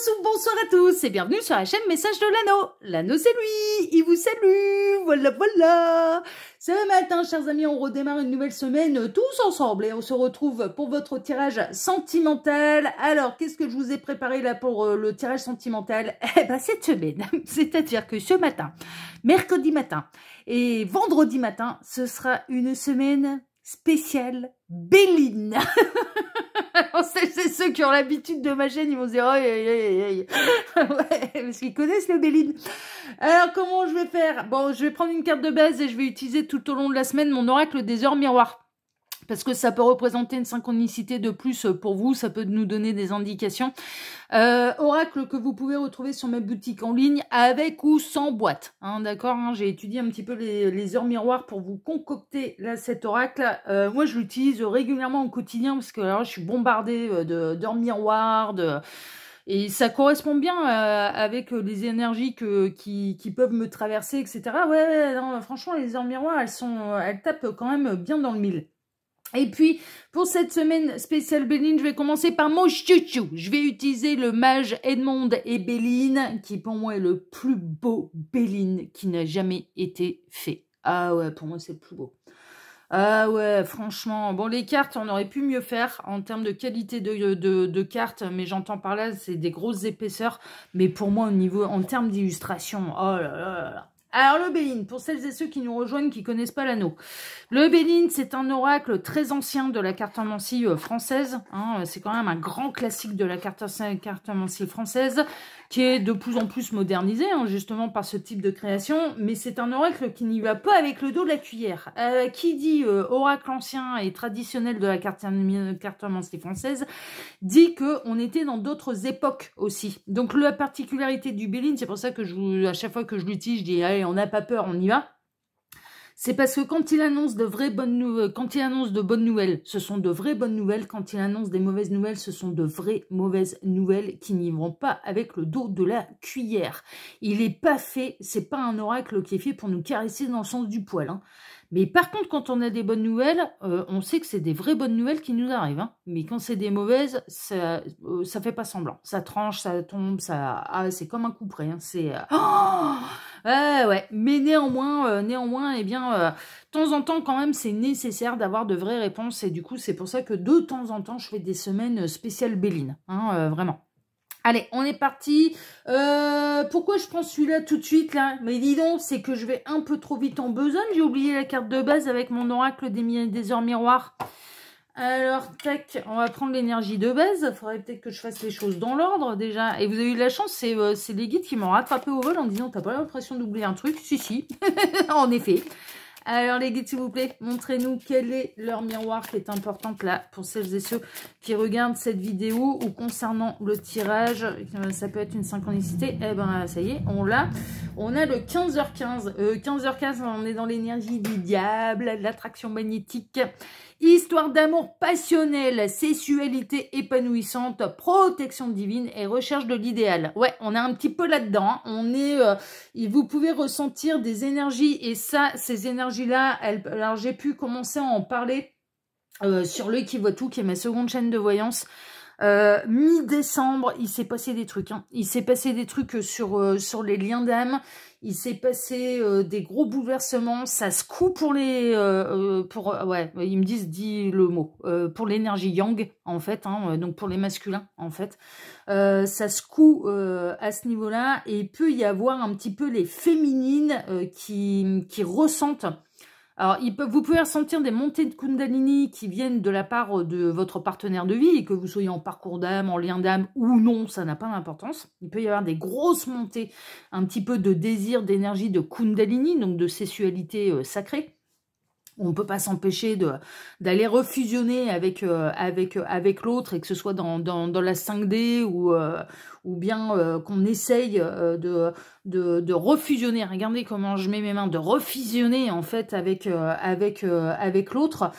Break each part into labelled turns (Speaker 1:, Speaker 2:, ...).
Speaker 1: ou bonsoir à tous et bienvenue sur la chaîne Message de l'Anneau. L'Anneau c'est lui, il vous salue, voilà. Ce matin, chers amis, on redémarre une nouvelle semaine tous ensemble et on se retrouve pour votre tirage sentimental. Alors, qu'est-ce que je vous ai préparé là pour le tirage sentimental? Eh ben, cette semaine, c'est-à-dire que ce matin, mercredi matin et vendredi matin, ce sera une semaine spéciale Béline. C'est ceux qui ont l'habitude de ma chaîne, ils vont se dire oh, ouais, parce qu'ils connaissent le Béline. Alors comment je vais faire? Bon, je vais prendre une carte de base et je vais utiliser tout au long de la semaine mon oracle des heures miroirs. Parce que ça peut représenter une synchronicité de plus pour vous, ça peut nous donner des indications. Oracle que vous pouvez retrouver sur ma boutique en ligne avec ou sans boîte. Hein, d'accord, hein, j'ai étudié un petit peu les heures miroirs pour vous concocter là, cet oracle. Moi, je l'utilise régulièrement au quotidien parce que alors, je suis bombardée d'heures miroirs, et ça correspond bien avec les énergies qui peuvent me traverser, etc. Ouais, non, franchement, les heures miroirs, elles tapent quand même bien dans le mille. Et puis, pour cette semaine spéciale Béline, je vais commencer par mon chouchou. Je vais utiliser le mage Edmond et Béline, qui pour moi est le plus beau Béline qui n'a jamais été fait. Ah ouais, pour moi c'est le plus beau. Ah ouais, franchement. Bon, les cartes, on aurait pu mieux faire en termes de qualité de cartes, mais j'entends par là, c'est des grosses épaisseurs. Mais pour moi, en termes d'illustration, oh là là là. Alors le Béline, pour celles et ceux qui nous rejoignent, qui connaissent pas l'anneau. Le Béline, c'est un oracle très ancien de la cartomancie française. Hein, c'est quand même un grand classique de la cartomancie française, qui est de plus en plus modernisé, hein, justement par ce type de création. Mais c'est un oracle qui n'y va pas avec le dos de la cuillère. Qui dit oracle ancien et traditionnel de la cartomancie française, dit qu'on était dans d'autres époques aussi. Donc la particularité du Béline, c'est pour ça que à chaque fois que je l'utilise, je dis allez, on n'a pas peur, on y va. C'est parce que quand il annonce de vraies bonnes nouvelles, quand il annonce de bonnes nouvelles, ce sont de vraies bonnes nouvelles. Quand il annonce des mauvaises nouvelles, ce sont de vraies mauvaises nouvelles qui n'y vont pas avec le dos de la cuillère. Il est pas fait, c'est pas un oracle qui est fait pour nous caresser dans le sens du poil, hein. Mais par contre, quand on a des bonnes nouvelles, on sait que c'est des vraies bonnes nouvelles qui nous arrivent, hein. Mais quand c'est des mauvaises, ça fait pas semblant. Ça tranche, ça tombe, c'est comme un coup près, hein. C'est ouais. Mais néanmoins, eh bien, de temps en temps, quand même, c'est nécessaire d'avoir de vraies réponses. Et du coup, c'est pour ça que de temps en temps, je fais des semaines spéciales Béline, hein, vraiment. Allez, on est parti. Pourquoi je prends celui-là tout de suite, là? Mais dis donc, c'est que je vais un peu trop vite en besogne. J'ai oublié la carte de base avec mon oracle des heures miroirs. Alors, tac, on va prendre l'énergie de base. Il faudrait peut-être que je fasse les choses dans l'ordre, déjà. Et vous avez eu de la chance, c'est les guides qui m'ont rattrapé au vol en disant « T'as pas l'impression d'oublier un truc ?» Si, en effet. Alors les guides, s'il vous plaît, montrez-nous quel est leur miroir qui est importante là pour celles et ceux qui regardent cette vidéo ou concernant le tirage. Ça peut être une synchronicité. Eh ben ça y est, on l'a. On a le 15h15. 15h15, on est dans l'énergie du diable, l'attraction magnétique. Histoire d'amour passionnel, sexualité épanouissante, protection divine et recherche de l'idéal. Ouais, on est un petit peu là-dedans. Hein. On est, vous pouvez ressentir des énergies et ça, ces énergies-là, alors j'ai pu commencer à en parler sur le Qui voit tout, qui est ma seconde chaîne de voyance. Mi-décembre, il s'est passé des trucs. Hein. Il s'est passé des trucs sur les liens d'âme. Il s'est passé des gros bouleversements. Ça secoue pour les... ouais, ils me disent, dis le mot. Pour l'énergie yang, en fait. Hein, donc pour les masculins, en fait. Ça secoue à ce niveau-là. Et il peut y avoir un petit peu les féminines qui ressentent... Alors, vous pouvez ressentir des montées de Kundalini qui viennent de la part de votre partenaire de vie, et que vous soyez en parcours d'âme, en lien d'âme ou non, ça n'a pas d'importance. Il peut y avoir des grosses montées, un petit peu de désir, d'énergie de Kundalini, donc de sexualité sacrée. On ne peut pas s'empêcher d'aller refusionner avec l'autre, et que ce soit dans la 5D ou bien qu'on essaye de refusionner. Regardez comment je mets mes mains, de refusionner en fait avec l'autre.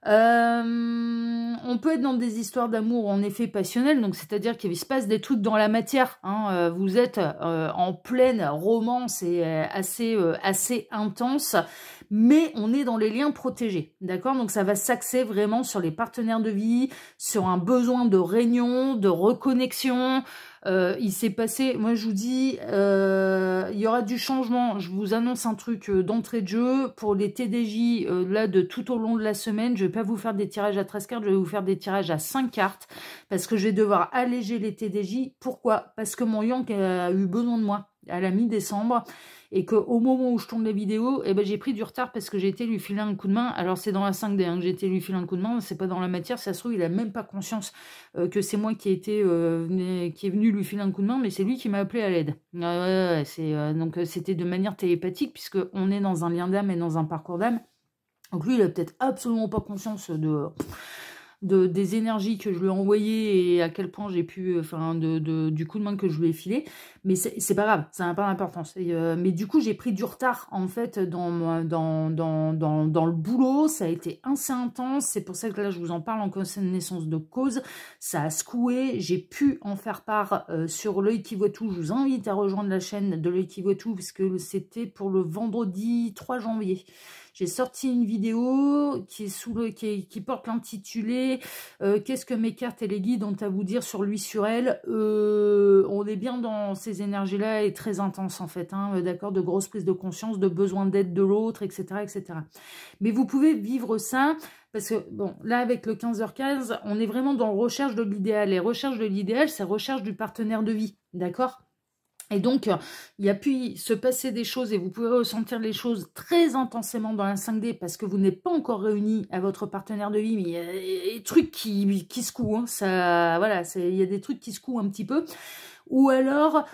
Speaker 1: On peut être dans des histoires d'amour en effet passionnelles, donc c'est-à-dire qu'il se passe des trucs dans la matière. Hein, vous êtes en pleine romance et assez intense, mais on est dans les liens protégés, d'accord? Donc ça va s'axer vraiment sur les partenaires de vie, sur un besoin de réunion, de reconnexion. Il s'est passé, moi je vous dis, il y aura du changement. Je vous annonce un truc d'entrée de jeu pour les TDJ, là de tout au long de la semaine. Je vais pas vous faire des tirages à 13 cartes, je vais vous faire des tirages à 5 cartes parce que je vais devoir alléger les TDJ. Pourquoi? Parce que mon Yang a eu besoin de moi à la mi-décembre et qu'au moment où je tourne la vidéo, eh ben, j'ai pris du retard parce que j'ai été lui filer un coup de main. Alors c'est dans la 5D hein, que j'ai été lui filer un coup de main, c'est pas dans la matière, ça se trouve il a même pas conscience que c'est moi qui est venu lui filer un coup de main, mais c'est lui qui m'a appelé à l'aide. Donc c'était de manière télépathique puisque on est dans un lien d'âme et dans un parcours d'âme. Donc lui il a peut-être absolument pas conscience des énergies que je lui ai envoyées et à quel point j'ai pu, du coup de main que je lui ai filé, mais c'est pas grave, ça n'a pas d'importance. Mais du coup, j'ai pris du retard en fait dans le boulot, ça a été assez intense, c'est pour ça que là je vous en parle en connaissance de cause, ça a secoué, j'ai pu en faire part sur l'œil qui voit tout. Je vous invite à rejoindre la chaîne de l'œil qui voit tout, puisque c'était pour le vendredi 3 janvier. J'ai sorti une vidéo qui porte l'intitulé qu'est-ce que mes cartes et les guides ont à vous dire sur lui, sur elle. On est bien dans ces énergies-là et très intense en fait, hein, d'accord, de grosses prises de conscience, de besoin d'aide de l'autre, etc., etc. Mais vous pouvez vivre ça parce que, bon, là avec le 15h15, on est vraiment dans recherche de l'idéal. Et recherche de l'idéal, c'est recherche du partenaire de vie, d'accord ? Et donc, il a pu se passer des choses et vous pouvez ressentir les choses très intensément dans la 5D parce que vous n'êtes pas encore réunis à votre partenaire de vie, mais il y a des trucs qui secouent, hein, ça, voilà, il y a des trucs qui secouent un petit peu. Ou alors,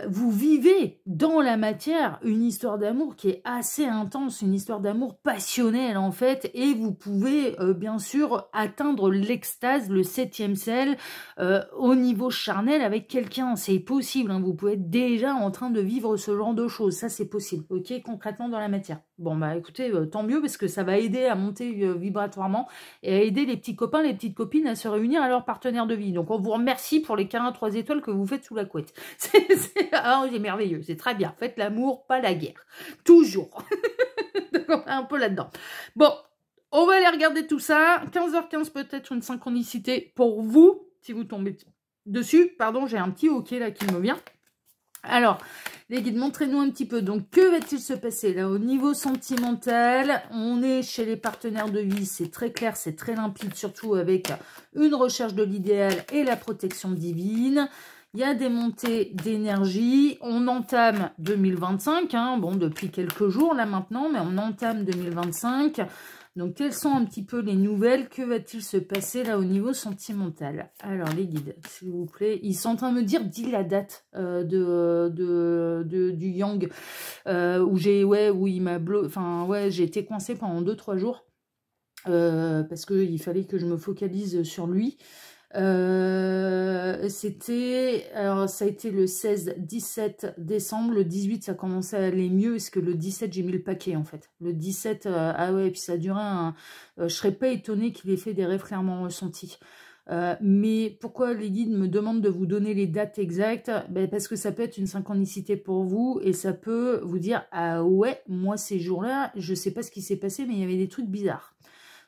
Speaker 1: vous vivez dans la matière une histoire d'amour qui est assez intense, une histoire d'amour passionnelle en fait, et vous pouvez bien sûr atteindre l'extase, le 7e ciel, au niveau charnel avec quelqu'un. C'est possible, hein, vous pouvez être déjà en train de vivre ce genre de choses, ça c'est possible, ok, concrètement dans la matière. Bon bah écoutez, tant mieux parce que ça va aider à monter vibratoirement et à aider les petits copains, les petites copines à se réunir à leur partenaire de vie. Donc on vous remercie pour les câlins 3 étoiles que vous faites sous la couette. C'est merveilleux, c'est très bien. Faites l'amour, pas la guerre. Toujours. Donc on est un peu là-dedans. Bon, on va aller regarder tout ça. 15h15 peut-être une synchronicité pour vous, si vous tombez dessus. Pardon, j'ai un petit hockey là qui me vient. Alors, les guides, montrez-nous un petit peu. Donc, que va-t-il se passer là au niveau sentimental? On est chez les partenaires de vie, c'est très clair, c'est très limpide, surtout avec une recherche de l'idéal et la protection divine. Il y a des montées d'énergie. On entame 2025, hein, bon, depuis quelques jours là maintenant, mais on entame 2025. Donc, quelles sont un petit peu les nouvelles? Que va-t-il se passer là au niveau sentimental? Alors, les guides, s'il vous plaît. Ils sont en train de me dire, dis la date du Yang, où il m'a bloqué. Enfin, ouais, j'ai été coincée pendant 2-3 jours parce qu'il fallait que je me focalise sur lui. Alors ça a été le 16-17 décembre, le 18 ça commençait à aller mieux, parce que le 17 j'ai mis le paquet en fait, le 17 ah ouais, puis ça a duré je serais pas étonnée qu'il ait fait des rêves clairement ressentis. Mais pourquoi les guides me demandent de vous donner les dates exactes? Ben parce que ça peut être une synchronicité pour vous et ça peut vous dire, ah ouais, moi ces jours-là je sais pas ce qui s'est passé, mais il y avait des trucs bizarres.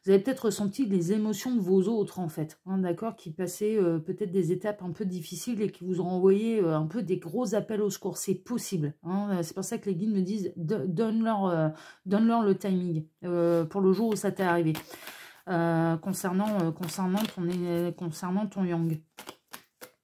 Speaker 1: Vous avez peut-être ressenti les émotions de vos autres, en fait, hein, d'accord, qui passaient peut-être des étapes un peu difficiles et qui vous ont envoyé un peu des gros appels au secours. C'est possible. Hein, c'est pour ça que les guides me disent, donne-leur le timing pour le jour où ça t'est arrivé. Concernant ton Yang.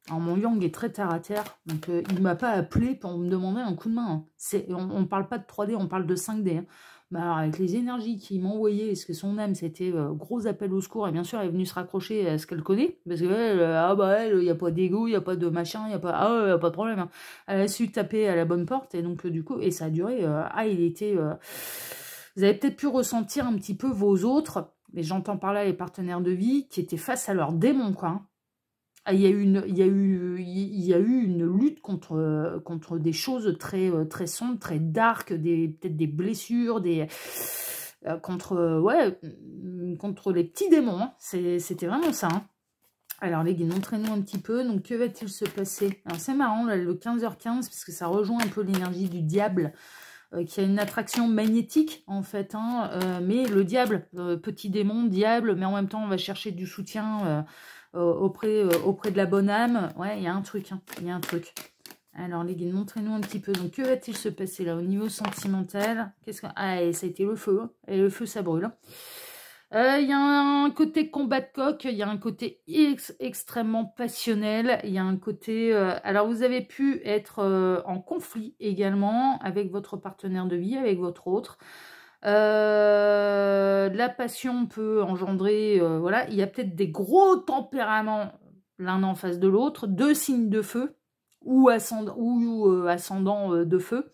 Speaker 1: Alors, mon Yang est très terre à terre, donc il ne m'a pas appelé pour me demander un coup de main. Hein. On ne parle pas de 3D, on parle de 5D. Hein. Mais alors, avec les énergies qu'il m'a envoyées, est-ce que son âme, c'était gros appel au secours, et bien sûr, elle est venue se raccrocher à ce qu'elle connaît, parce que il n'y a pas d'ego, il n'y a pas de machin, il n'y a pas, y a pas de problème. Hein. Elle a su taper à la bonne porte, et donc, du coup, et ça a duré, il était... Vous avez peut-être pu ressentir un petit peu vos autres, mais j'entends par là les partenaires de vie, qui étaient face à leurs démons, quoi. Hein. Il y a eu une lutte contre des choses très, très sombres, très dark, peut-être des blessures, contre les petits démons. Hein. C'était vraiment ça. Hein. Alors les guides, montrez-nous un petit peu. Donc que va-t-il se passer? Alors c'est marrant, là, le 15h15, parce que ça rejoint un peu l'énergie du diable. qui a une attraction magnétique en fait, hein, mais le diable, petit démon, diable, mais en même temps on va chercher du soutien auprès de la bonne âme. Ouais, il y a un truc, hein, il y a un truc. Alors les guides, montrez-nous un petit peu. Donc que va-t-il se passer là au niveau sentimental? Ah, et ça a été le feu, hein, et le feu ça brûle. Il y a un côté combat de coq, il y a un côté extrêmement passionnel, il y a un côté... alors vous avez pu être en conflit également avec votre partenaire de vie, avec votre autre. La passion peut engendrer... voilà, il y a peut-être des gros tempéraments l'un en face de l'autre, deux signes de feu ou ascendant de feu.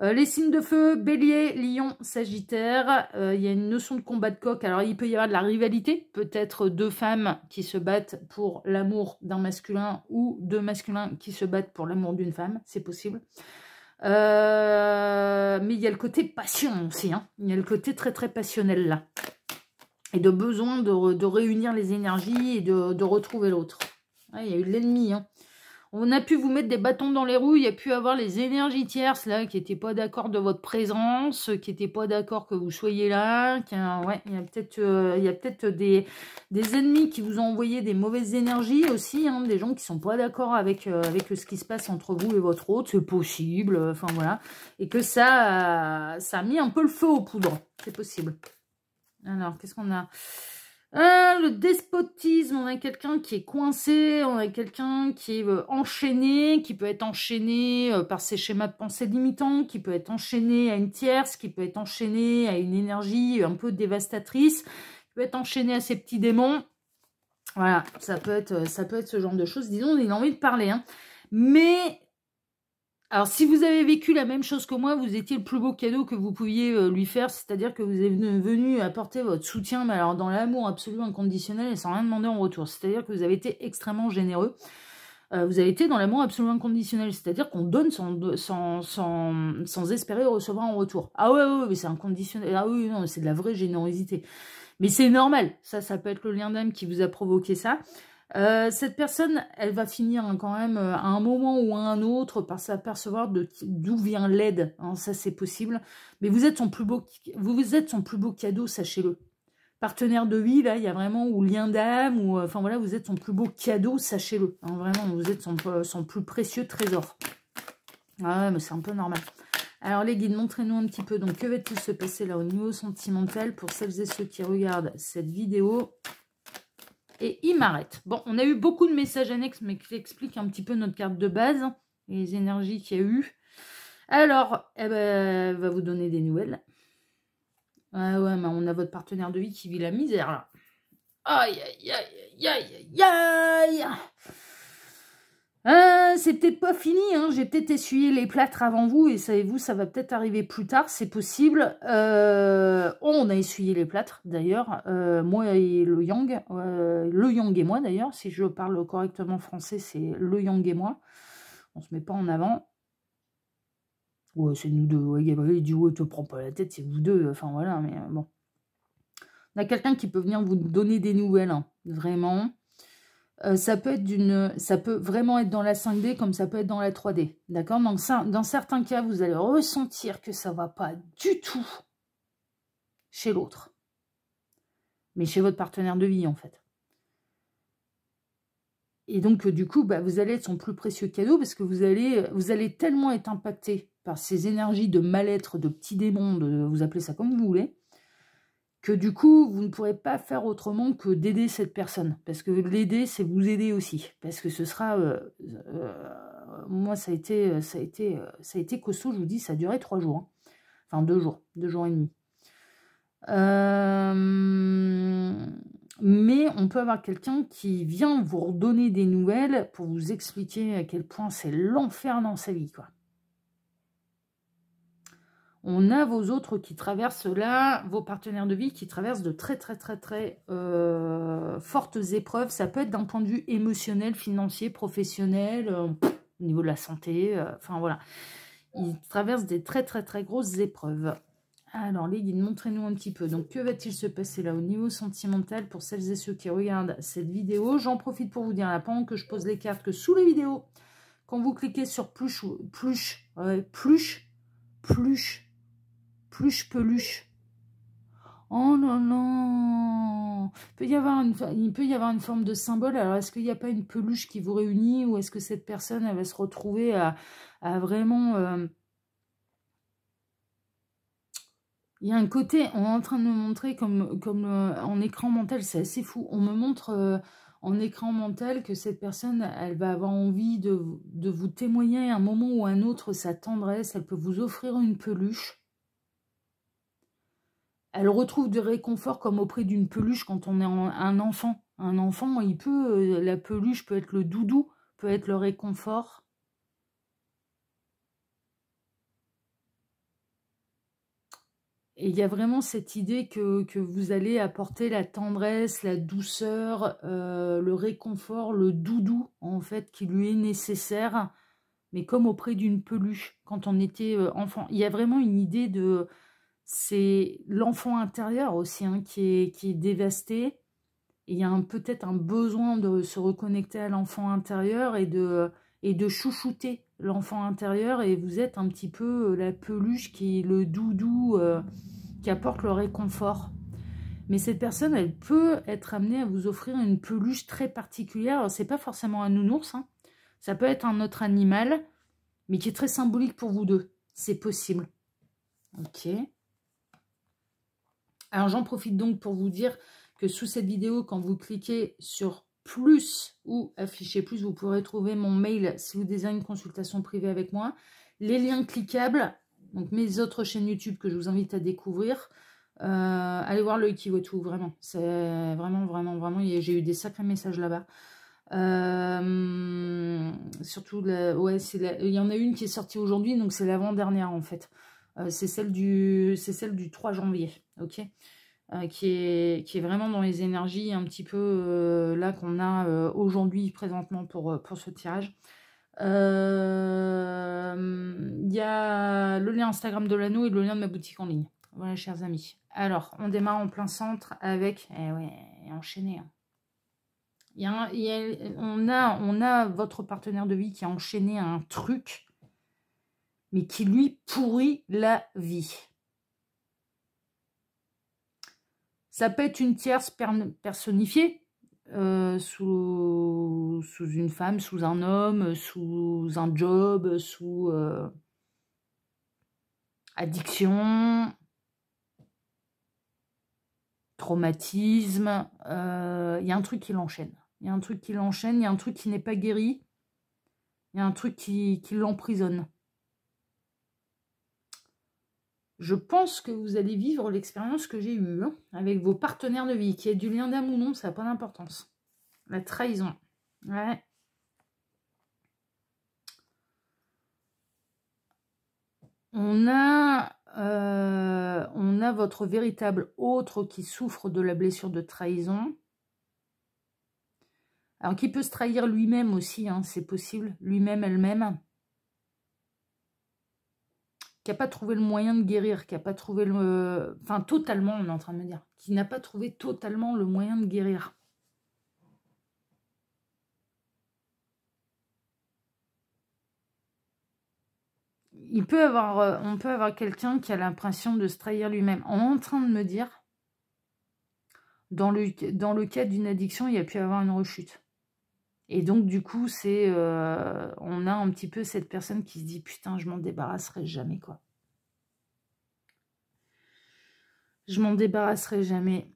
Speaker 1: Les signes de feu, Bélier, Lion, Sagittaire, il y a une notion de combat de coq. Alors, il peut y avoir de la rivalité, peut-être deux femmes qui se battent pour l'amour d'un masculin ou deux masculins qui se battent pour l'amour d'une femme, c'est possible. Mais il y a le côté passion aussi, hein. Il y a le côté très très passionnel là. Et de besoin de réunir les énergies et de retrouver l'autre. Ouais, il y a eu de l'ennemi, hein. On a pu vous mettre des bâtons dans les roues, il y a pu avoir les énergies tierces là qui n'étaient pas d'accord de votre présence, qui n'étaient pas d'accord que vous soyez là. Ouais, il y a peut-être des ennemis qui vous ont envoyé des mauvaises énergies aussi, hein, des gens qui sont pas d'accord avec ce qui se passe entre vous et votre autre, c'est possible, enfin voilà. Et que ça a mis un peu le feu aux poudres, c'est possible. Alors, qu'est-ce qu'on a ? Le despotisme, on a quelqu'un qui est coincé, on a quelqu'un qui est enchaîné, qui peut être enchaîné par ses schémas de pensée limitants, qui peut être enchaîné à une tierce, qui peut être enchaîné à une énergie un peu dévastatrice, qui peut être enchaîné à ses petits démons. Voilà, ça peut être ce genre de choses. Disons, il a envie de parler, hein. Mais... alors, si vous avez vécu la même chose que moi, vous étiez le plus beau cadeau que vous pouviez lui faire, c'est-à-dire que vous êtes venu apporter votre soutien, mais alors dans l'amour absolu inconditionnel et sans rien demander en retour. C'est-à-dire que vous avez été extrêmement généreux. Vous avez été dans l'amour absolu inconditionnel, c'est-à-dire qu'on donne sans espérer recevoir en retour. Ah ouais, mais c'est inconditionnel. Ah oui, non, c'est de la vraie générosité. Mais c'est normal. Ça peut être le lien d'âme qui vous a provoqué ça. Cette personne, elle va finir hein, quand même à un moment ou à un autre par s'apercevoir d'où vient l'aide. Hein, ça, c'est possible. Mais vous êtes son plus beau cadeau, sachez-le. Partenaire de vie, là, il y a vraiment, ou lien d'âme, ou enfin voilà, vous êtes son plus beau cadeau, sachez-le. Hein, vraiment, vous êtes son plus précieux trésor. Ah ouais, mais c'est un peu normal. Alors les guides, montrez-nous un petit peu. Donc, que va-t-il se passer là au niveau sentimental pour celles et ceux qui regardent cette vidéo ? Et il m'arrête. Bon, on a eu beaucoup de messages annexes, mais qui expliquent un petit peu notre carte de base, hein, et les énergies qu'il y a eu. Alors, eh ben, elle va vous donner des nouvelles. Ah ouais, mais on a votre partenaire de vie qui vit la misère, là. Aïe, aïe, aïe, aïe, aïe, aïe. C'est peut-être pas fini, hein. J'ai peut-être essuyé les plâtres avant vous, et savez-vous, ça va peut-être arriver plus tard, c'est possible. On a essuyé les plâtres, d'ailleurs, moi et le Yang. Le Yang et moi, d'ailleurs, si je parle correctement français, c'est le Yang et moi. On se met pas en avant. Ouais, c'est nous deux. Ouais, Gabriel dit, ouais, te prends pas la tête, c'est vous deux. Enfin, voilà, mais bon. On a quelqu'un qui peut venir vous donner des nouvelles, hein, vraiment. Ça peut vraiment être dans la 5D comme ça peut être dans la 3D. D'accord? Dans certains cas, vous allez ressentir que ça ne va pas du tout chez l'autre. Mais chez votre partenaire de vie, en fait. Et donc, du coup, bah, vous allez être son plus précieux cadeau parce que vous allez tellement être impacté par ces énergies de mal-être, de petits démons, vous appelez ça comme vous voulez, que du coup, vous ne pourrez pas faire autrement que d'aider cette personne. Parce que l'aider, c'est vous aider aussi. Parce que ce sera... moi, ça a été costaud, je vous dis, ça a duré 3 jours. Hein. Enfin, 2 jours et demi. Mais on peut avoir quelqu'un qui vient vous redonner des nouvelles pour vous expliquer à quel point c'est l'enfer dans sa vie, quoi. On a vos autres qui traversent là, vos partenaires de vie qui traversent de très fortes épreuves. Ça peut être d'un point de vue émotionnel, financier, professionnel, au niveau de la santé. Enfin voilà, ils traversent des très grosses épreuves. Alors les guides, montrez-nous un petit peu. Donc que va-t-il se passer là au niveau sentimental pour celles et ceux qui regardent cette vidéo? J'en profite pour vous dire là, pendant que je pose les cartes, que sous les vidéos, quand vous cliquez sur pluche, Pluche. Pluche peluche. Oh non, non. Il peut y avoir une forme de symbole. Alors, est-ce qu'il n'y a pas une peluche qui vous réunit ou est-ce que cette personne, elle va se retrouver à vraiment... Il y a un côté, on est en train de me montrer comme en écran mental, c'est assez fou. On me montre en écran mental que cette personne, elle va avoir envie de vous témoigner à un moment ou à un autre sa tendresse. Elle peut vous offrir une peluche. Elle retrouve du réconfort comme auprès d'une peluche quand on est un enfant. Un enfant, il peut, la peluche peut être le doudou, peut être le réconfort. Et il y a vraiment cette idée que vous allez apporter la tendresse, la douceur, le réconfort, le doudou, en fait, qui lui est nécessaire, mais comme auprès d'une peluche, quand on était enfant. Il y a vraiment une idée de... C'est l'enfant intérieur aussi hein, qui est dévasté. Et il y a peut-être un besoin de se reconnecter à l'enfant intérieur et de chouchouter l'enfant intérieur. Et vous êtes un petit peu la peluche qui est le doudou qui apporte le réconfort. Mais cette personne, elle peut être amenée à vous offrir une peluche très particulière. Alors, c'est pas forcément un nounours. Hein. Ça peut être un autre animal, mais qui est très symbolique pour vous deux. C'est possible. Ok. Alors, j'en profite donc pour vous dire que sous cette vidéo, quand vous cliquez sur plus ou afficher plus, vous pourrez trouver mon mail si vous désirez une consultation privée avec moi. Les liens cliquables, donc mes autres chaînes YouTube que je vous invite à découvrir. Allez voir l'œil qui voit tout, vraiment. C'est vraiment, vraiment, vraiment, j'ai eu des sacrés messages là-bas. Surtout, ouais, il y en a une qui est sortie aujourd'hui, donc c'est l'avant-dernière en fait. C'est celle du 3 janvier, ok, qui est vraiment dans les énergies un petit peu là qu'on a aujourd'hui présentement pour ce tirage. Il y a le lien Instagram de l'anneau et le lien de ma boutique en ligne. Voilà, chers amis. Alors, on démarre en plein centre avec... Eh ouais, enchaîné. Hein. On a votre partenaire de vie qui a enchaîné un truc, mais qui lui pourrit la vie. Ça peut être une tierce personnifiée, sous une femme, sous un homme, sous un job, sous addiction, traumatisme. Il y a un truc qui l'enchaîne. Il y a un truc qui l'enchaîne, il y a un truc qui n'est pas guéri, il y a un truc qui l'emprisonne. Je pense que vous allez vivre l'expérience que j'ai eue hein, avec vos partenaires de vie, qui est du lien d'âme ou non, ça n'a pas d'importance. La trahison. Ouais. On a votre véritable autre qui souffre de la blessure de trahison. Alors, qui peut se trahir lui-même aussi, hein, c'est possible. Lui-même, elle-même. Qui n'a pas trouvé le moyen de guérir, qui n'a pas trouvé le... Enfin, totalement, on est en train de me dire. Qui n'a pas trouvé totalement le moyen de guérir. On peut avoir quelqu'un qui a l'impression de se trahir lui-même. On est en train de me dire, dans le cas d'une addiction, il y a pu y avoir une rechute. Et donc, du coup, on a un petit peu cette personne qui se dit, putain, je m'en débarrasserai jamais, quoi. Je m'en débarrasserai jamais.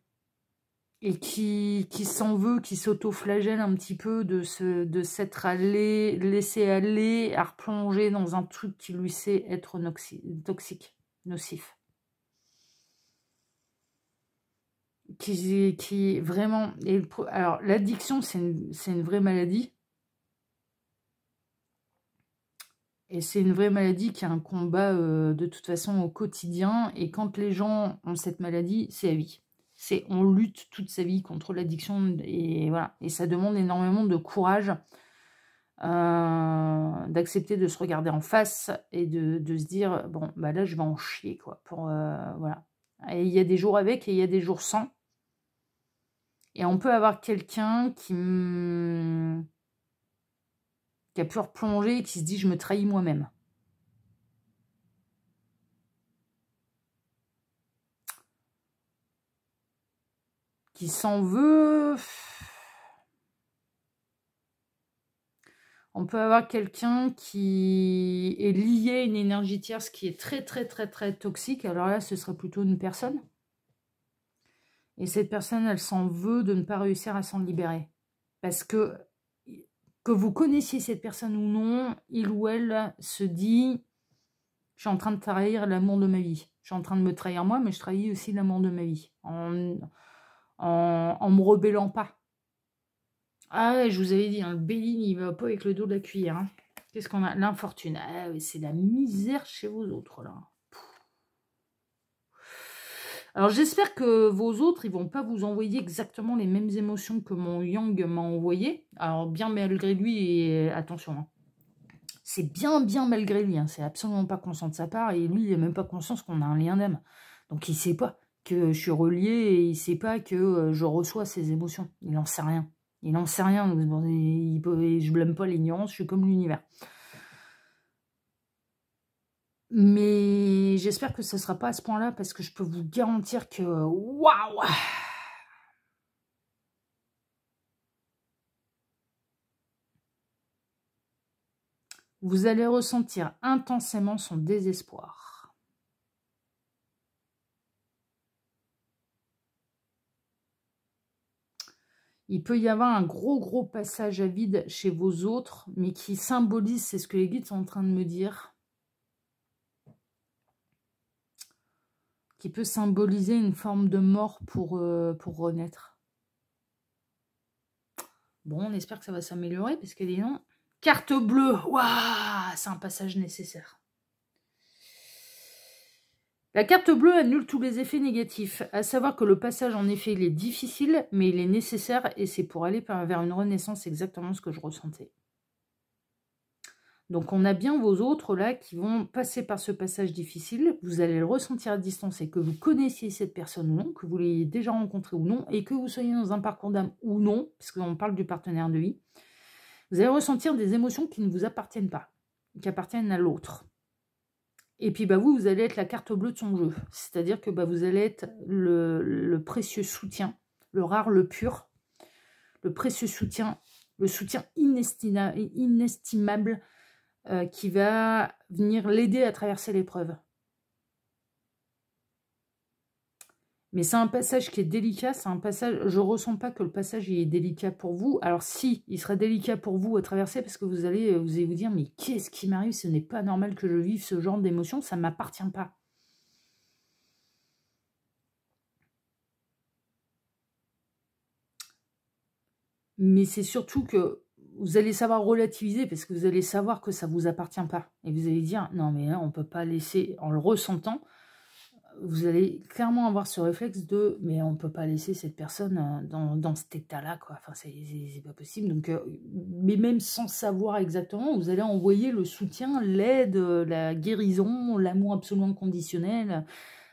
Speaker 1: Et qui s'en veut, qui s'auto-flagelle un petit peu de s'être laissé aller à replonger dans un truc qui lui sait être toxique, nocif. Qui vraiment... Alors, l'addiction, c'est une vraie maladie. Et c'est une vraie maladie qui a un combat de toute façon au quotidien. Et quand les gens ont cette maladie, c'est à vie. On lutte toute sa vie contre l'addiction. Et voilà. Et ça demande énormément de courage d'accepter de se regarder en face et de se dire, bon, bah là, je vais en chier, quoi. Voilà. Et il y a des jours avec et il y a des jours sans. Et on peut avoir quelqu'un qui a pu replonger et qui se dit, je me trahis moi-même. qui s'en veut. On peut avoir quelqu'un qui est lié à une énergie tierce qui est très, très, très, très toxique. Alors là, ce serait plutôt une personne. Et cette personne, elle s'en veut de ne pas réussir à s'en libérer. Parce que vous connaissiez cette personne ou non, il ou elle se dit « Je suis en train de trahir l'amour de ma vie. Je suis en train de me trahir moi, mais je trahis aussi l'amour de ma vie. En me rebellant pas. » Ah ouais, je vous avais dit, hein, le béline, il va pas avec le dos de la cuillère. Hein. Qu'est-ce qu'on a? L'infortune. Ah ouais, c'est la misère chez vous autres, là. Alors, j'espère que vos autres, ils vont pas vous envoyer exactement les mêmes émotions que mon Yang m'a envoyé. Alors, bien malgré lui, et attention, hein. C'est bien malgré lui. Hein. C'est absolument pas conscient de sa part. Et lui, il n'a même pas conscience qu'on a un lien d'âme. Donc, il sait pas que je suis reliée et il sait pas que je reçois ces émotions. Il n'en sait rien. Il n'en sait rien, je blâme pas l'ignorance, je suis comme l'univers. Mais j'espère que ce ne sera pas à ce point-là, parce que je peux vous garantir que... Waouh! Vous allez ressentir intensément son désespoir. Il peut y avoir un gros passage à vide chez vos autres, mais qui symbolise, c'est ce que les guides sont en train de me dire, qui peut symboliser une forme de mort pour renaître. Bon, on espère que ça va s'améliorer, parce que dis donc, carte bleue, waouh, c'est un passage nécessaire. La carte bleue annule tous les effets négatifs, à savoir que le passage, en effet, il est difficile, mais il est nécessaire, et c'est pour aller vers une renaissance exactement ce que je ressentais. Donc, on a bien vos autres, là, qui vont passer par ce passage difficile, vous allez le ressentir à distance, et que vous connaissiez cette personne ou non, que vous l'ayez déjà rencontrée ou non, et que vous soyez dans un parcours d'âme ou non, parce qu'on parle du partenaire de vie, vous allez ressentir des émotions qui ne vous appartiennent pas, qui appartiennent à l'autre. Et puis bah vous allez être la carte bleue de son jeu. C'est-à-dire que bah, vous allez être le précieux soutien, le rare, le pur, le précieux soutien, le soutien inestimable qui va venir l'aider à traverser l'épreuve. Mais c'est un passage qui est délicat, c'est un passage, je ne ressens pas que le passage est délicat pour vous. Alors si, il sera délicat pour vous à traverser parce que vous allez vous dire, mais qu'est-ce qui m'arrive? Ce n'est pas normal que je vive ce genre d'émotion, ça ne m'appartient pas. Mais c'est surtout que vous allez savoir relativiser parce que vous allez savoir que ça ne vous appartient pas. Et vous allez dire, non mais là, on ne peut pas laisser, en le ressentant, vous allez clairement avoir ce réflexe de mais on ne peut pas laisser cette personne dans cet état-là, quoi. Enfin, c'est pas possible. Donc, mais même sans savoir exactement, vous allez envoyer le soutien, l'aide, la guérison, l'amour absolument conditionnel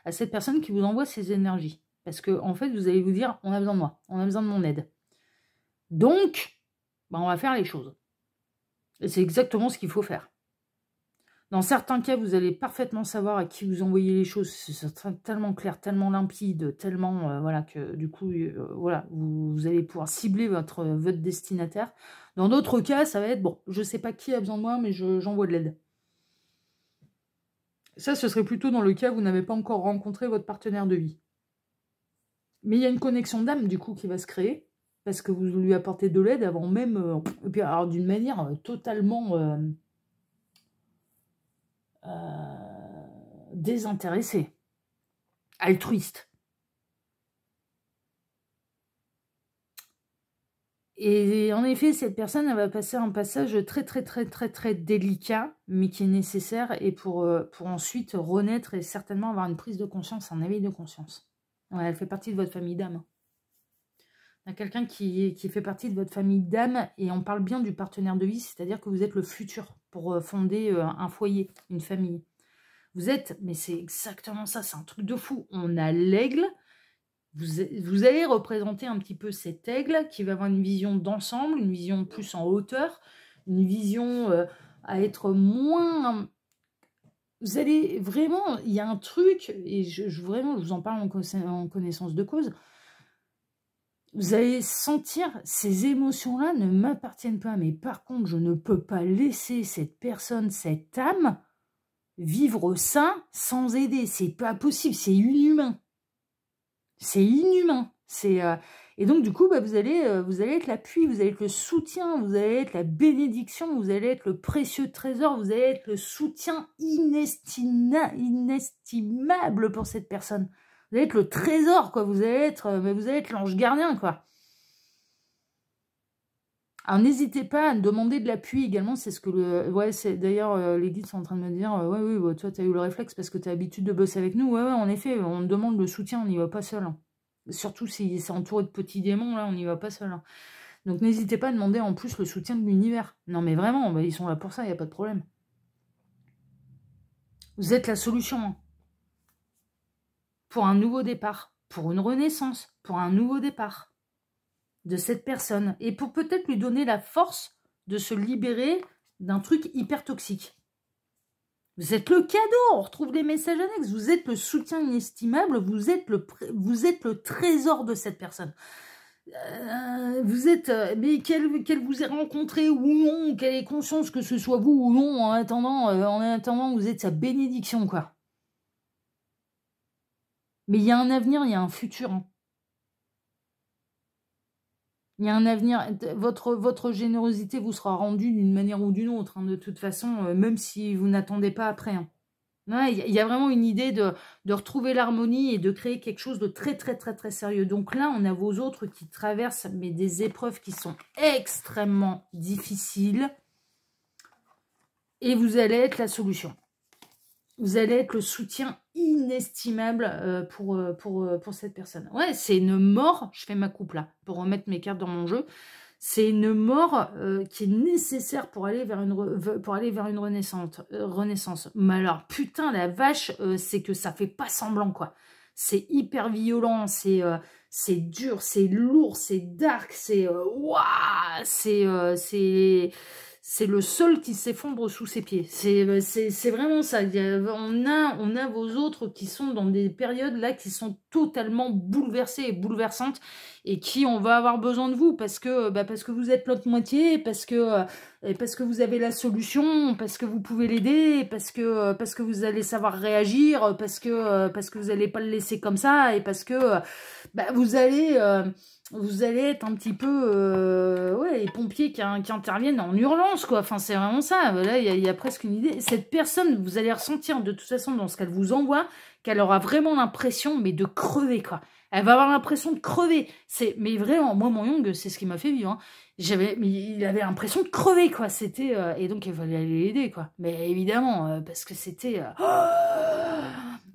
Speaker 1: à cette personne qui vous envoie ces énergies. Parce que en fait, vous allez vous dire on a besoin de moi, on a besoin de mon aide. Donc, bah, on va faire les choses. Et c'est exactement ce qu'il faut faire. Dans certains cas, vous allez parfaitement savoir à qui vous envoyez les choses. C'est tellement clair, tellement limpide, tellement voilà que du coup, voilà, vous allez pouvoir cibler votre destinataire. Dans d'autres cas, ça va être bon, je ne sais pas qui a besoin de moi, mais j'envoie de l'aide. Ça, ce serait plutôt dans le cas où vous n'avez pas encore rencontré votre partenaire de vie. Mais il y a une connexion d'âme du coup qui va se créer parce que vous lui apportez de l'aide avant même, et puis alors d'une manière totalement désintéressé, altruiste. Et en effet, cette personne, elle va passer un passage très délicat, mais qui est nécessaire et pour ensuite renaître et certainement avoir une prise de conscience, un éveil de conscience. Ouais, elle fait partie de votre famille d'âme. Il y a quelqu'un qui fait partie de votre famille d'âme et on parle bien du partenaire de vie, c'est-à-dire que vous êtes le futur pour fonder un foyer, une famille. Vous êtes, mais c'est exactement ça, c'est un truc de fou. On a l'aigle, vous allez représenter un petit peu cet aigle qui va avoir une vision d'ensemble, une vision plus en hauteur, une vision à être moins... Vous allez vraiment, il y a un truc, et vraiment je vous en parle en connaissance de cause, Vous allez sentir, ces émotions-là ne m'appartiennent pas. Mais par contre, je ne peux pas laisser cette personne, cette âme, vivre ça sans aider. C'est pas possible, c'est inhumain. C'est inhumain. Et donc, du coup, vous allez être l'appui, vous allez être le soutien, vous allez être la bénédiction, vous allez être le précieux trésor, vous allez être le soutien inestimable pour cette personne. Vous allez être le trésor, quoi. Vous allez être l'ange gardien, quoi. Alors, n'hésitez pas à me demander de l'appui également. C'est ce que d'ailleurs, les guides sont en train de me dire, ouais, toi, tu as eu le réflexe parce que tu as l'habitude de bosser avec nous. Ouais, en effet, on me demande le soutien, on n'y va pas seul. Hein. Surtout si c'est entouré de petits démons, là, on n'y va pas seul. Hein. Donc, n'hésitez pas à demander en plus le soutien de l'univers. Non, mais vraiment, ils sont là pour ça, il n'y a pas de problème. Vous êtes la solution. Hein. Pour un nouveau départ. Pour une renaissance, pour un nouveau départ de cette personne. Et pour peut-être lui donner la force de se libérer d'un truc hyper toxique. Vous êtes le cadeau, on retrouve les messages annexes. Vous êtes le soutien inestimable, vous êtes le trésor de cette personne. Vous êtes, mais qu'elle vous ait rencontré ou non, qu'elle ait conscience que ce soit vous ou non, en attendant, vous êtes sa bénédiction, quoi. Mais il y a un avenir, il y a un futur. Hein. Il y a un avenir. Votre générosité vous sera rendue d'une manière ou d'une autre, hein, de toute façon, même si vous n'attendez pas après. Hein. Ouais, il y a vraiment une idée de retrouver l'harmonie et de créer quelque chose de très, très, très, très sérieux. Donc là, on a vos autres qui traversent des épreuves qui sont extrêmement difficiles. Et vous allez être la solution. Vous allez être le soutien inestimable pour cette personne. Ouais, c'est une mort, je fais ma coupe là, pour remettre mes cartes dans mon jeu. C'est une mort qui est nécessaire pour aller vers une renaissance. Mais alors, putain, la vache, c'est que ça fait pas semblant, quoi. C'est hyper violent, c'est dur, c'est lourd, c'est dark, c'est... Waouh, c'est le sol qui s'effondre sous ses pieds. C'est vraiment ça. On a vos autres qui sont dans des périodes là qui sont totalement bouleversées et bouleversantes et qui on va avoir besoin de vous parce que vous êtes l'autre moitié, parce que vous avez la solution, parce que vous pouvez l'aider, parce que vous allez savoir réagir, parce que vous n'allez pas le laisser comme ça et parce que vous allez être un petit peu les pompiers qui interviennent en urgence, quoi. Enfin, c'est vraiment ça. Là, il y a presque une idée. Cette personne, vous allez ressentir de toute façon dans ce qu'elle vous envoie, qu'elle aura vraiment l'impression, mais de crever, quoi. Elle va avoir l'impression de crever. Mais vraiment, moi, mon Young, c'est ce qui m'a fait vivre. Hein. Il avait l'impression de crever, quoi. C'était et donc il fallait aller l'aider, quoi. Mais évidemment, parce que c'était.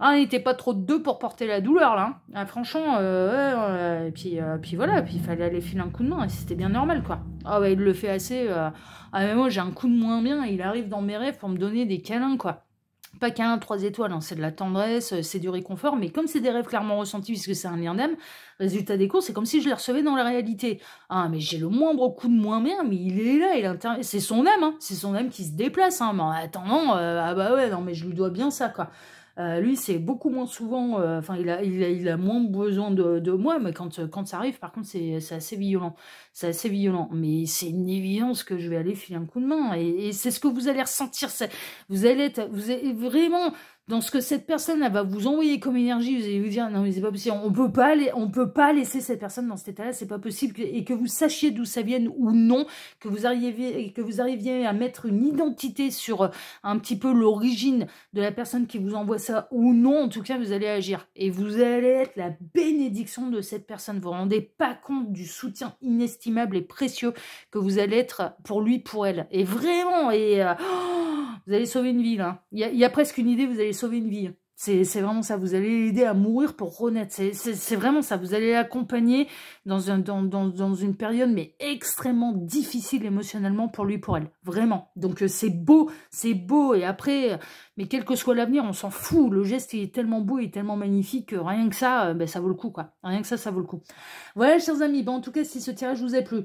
Speaker 1: Ah, il n'était pas trop de deux pour porter la douleur, là. Ah, franchement, et puis voilà, puis il fallait aller filer un coup de main, et c'était bien normal, quoi. Ah ouais, il le fait assez... Ah, mais moi, j'ai un coup de moins bien, il arrive dans mes rêves pour me donner des câlins, quoi. Pas câlin 3 étoiles, hein, c'est de la tendresse, c'est du réconfort, mais comme c'est des rêves clairement ressentis, puisque c'est un lien d'âme, résultat des courses, c'est comme si je les recevais dans la réalité. Ah, mais j'ai le moindre coup de moins bien, mais il est là, c'est son âme, hein, c'est son âme qui se déplace, hein, mais en attendant, ah bah ouais, non, mais je lui dois bien ça, quoi. Lui, c'est beaucoup moins souvent... Enfin, il a moins besoin de moi, mais quand ça arrive, par contre, c'est assez violent. C'est assez violent. Mais c'est une évidence que je vais aller filer un coup de main. Et c'est ce que vous allez ressentir. Vous allez vraiment... Dans ce que cette personne elle va vous envoyer comme énergie, vous allez vous dire non mais c'est pas possible, on peut pas laisser cette personne dans cet état-là, c'est pas possible, et que vous sachiez d'où ça vienne ou non, que vous arriviez à mettre une identité sur un petit peu l'origine de la personne qui vous envoie ça ou non, en tout cas vous allez agir et vous allez être la bénédiction de cette personne. Vous vous rendez pas compte du soutien inestimable et précieux que vous allez être pour lui, pour elle, et vraiment vous allez sauver une vie, là. Il y a presque une idée, vous allez sauver une vie. C'est vraiment ça. Vous allez l'aider à mourir pour renaître. C'est vraiment ça. Vous allez l'accompagner dans une période, mais extrêmement difficile émotionnellement pour lui, pour elle. Vraiment. Donc, c'est beau. C'est beau. Et après, mais quel que soit l'avenir, on s'en fout. Le geste est tellement beau et tellement magnifique que rien que ça, ça vaut le coup, quoi. Rien que ça vaut le coup. Voilà, chers amis. Bon, en tout cas, si ce tirage vous a plu,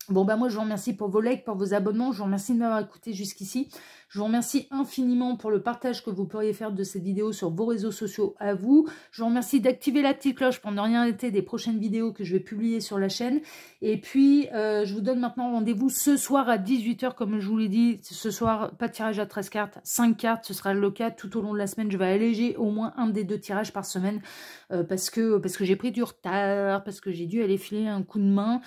Speaker 1: Bon, bah moi, je vous remercie pour vos likes, pour vos abonnements. Je vous remercie de m'avoir écouté jusqu'ici. Je vous remercie infiniment pour le partage que vous pourriez faire de cette vidéo sur vos réseaux sociaux à vous. Je vous remercie d'activer la petite cloche pour ne rien rater des prochaines vidéos que je vais publier sur la chaîne. Et puis, je vous donne maintenant rendez-vous ce soir à 18 h, comme je vous l'ai dit. Ce soir, pas de tirage à 13 cartes, 5 cartes. Ce sera le cas tout au long de la semaine. Je vais alléger au moins un des 2 tirages par semaine parce que j'ai pris du retard, parce que j'ai dû aller filer un coup de main.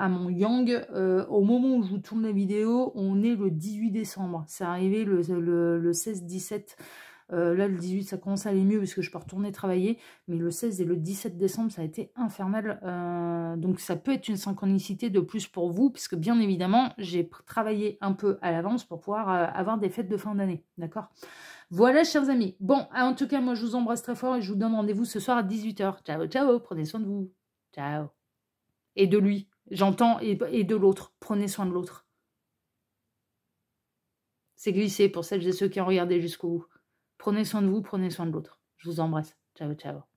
Speaker 1: À mon yang, au moment où je vous tourne la vidéo, on est le 18 décembre. C'est arrivé le 16-17. Là, le 18, ça commence à aller mieux parce que je peux retourner travailler. Mais le 16 et le 17 décembre, ça a été infernal. Donc, ça peut être une synchronicité de plus pour vous, puisque bien évidemment, j'ai travaillé un peu à l'avance pour pouvoir avoir des fêtes de fin d'année. D'accord ? Voilà, chers amis. Bon, en tout cas, moi, je vous embrasse très fort et je vous donne rendez-vous ce soir à 18 h. Ciao, ciao. Prenez soin de vous. Ciao. Et de lui. J'entends, et de l'autre. Prenez soin de l'autre. C'est glissé pour celles et ceux qui ont regardé jusqu'au bout. Prenez soin de vous, prenez soin de l'autre. Je vous embrasse. Ciao, ciao.